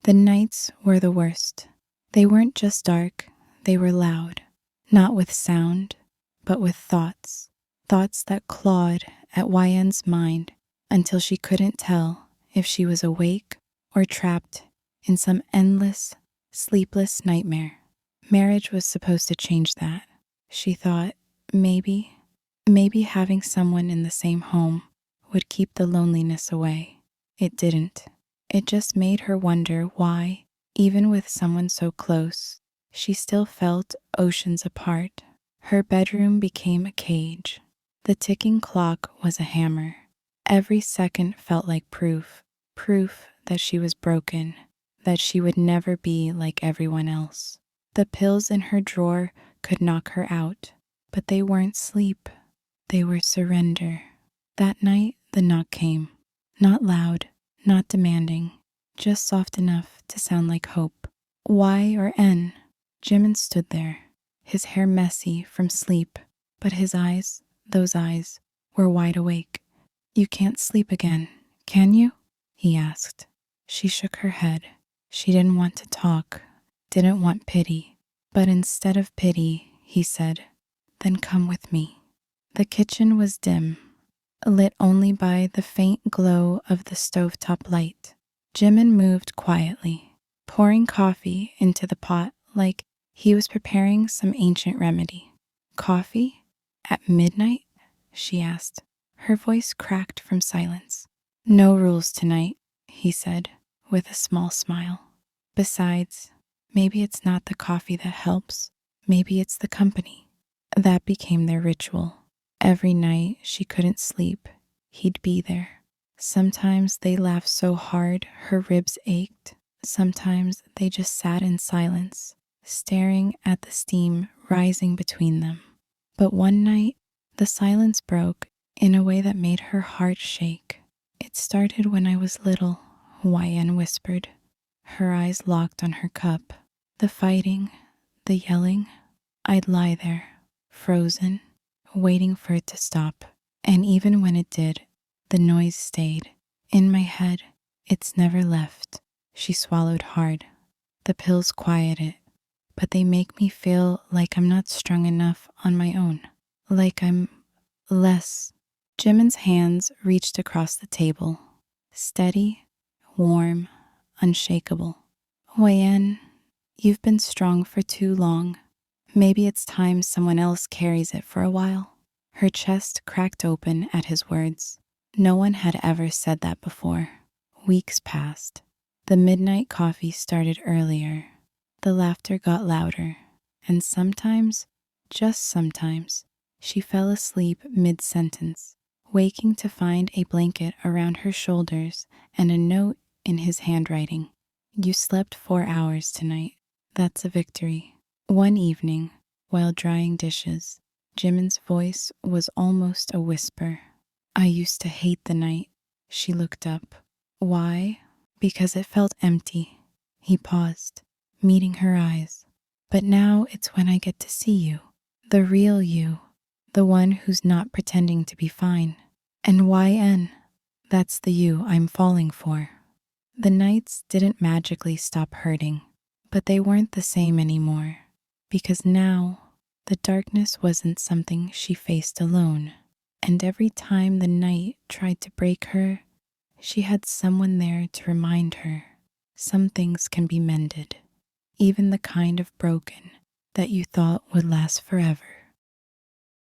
The nights were the worst. They weren't just dark, they were loud. Not with sound, but with thoughts. Thoughts that clawed at YN's mind until she couldn't tell if she was awake or trapped in some endless, sleepless nightmare. Marriage was supposed to change that. She thought maybe having someone in the same home would keep the loneliness away. It didn't. It just made her wonder why, even with someone so close, she still felt oceans apart. Her bedroom became a cage. The ticking clock was a hammer. Every second felt like proof that she was broken, that she would never be like everyone else. The pills in her drawer could knock her out, but they weren't sleep. They were surrender. That night, the knock came. Not loud, not demanding, just soft enough to sound like hope. Y or N? Jimin stood there, his hair messy from sleep, but his eyes, those eyes, were wide awake. "You can't sleep again, can you?" he asked. She shook her head. She didn't want to talk, didn't want pity. But instead of pity, he said, "Then come with me." The kitchen was dim, lit only by the faint glow of the stovetop light. Jimin moved quietly, pouring coffee into the pot like he was preparing some ancient remedy. "Coffee? At midnight?" she asked. Her voice cracked from silence. "No rules tonight," he said, with a small smile. "Besides, maybe it's not the coffee that helps. Maybe it's the company." That became their ritual. Every night she couldn't sleep, he'd be there. Sometimes they laughed so hard her ribs ached. Sometimes they just sat in silence, staring at the steam rising between them. But one night, the silence broke in a way that made her heart shake. "It started when I was little," YN whispered. Her eyes locked on her cup. "The fighting, the yelling. I'd lie there, frozen, waiting for it to stop. And even when it did, the noise stayed. In my head, it's never left." She swallowed hard. "The pills quiet it, but they make me feel like I'm not strong enough on my own. Like I'm less." Jimin's hands reached across the table. Steady, warm, unshakable. "YN, you've been strong for too long. Maybe it's time someone else carries it for a while." Her chest cracked open at his words. No one had ever said that before. Weeks passed. The midnight coffee started earlier. The laughter got louder. And sometimes, just sometimes, she fell asleep mid-sentence, waking to find a blanket around her shoulders and a note in his handwriting. "You slept 4 hours tonight. That's a victory." One evening, while drying dishes, Jimin's voice was almost a whisper. "I used to hate the night." She looked up. "Why?" "Because it felt empty." He paused, meeting her eyes. "But now it's when I get to see you. The real you. The one who's not pretending to be fine. And YN, that's the you I'm falling for." The nights didn't magically stop hurting, but they weren't the same anymore. Because now, the darkness wasn't something she faced alone. And every time the night tried to break her, she had someone there to remind her some things can be mended, even the kind of broken that you thought would last forever.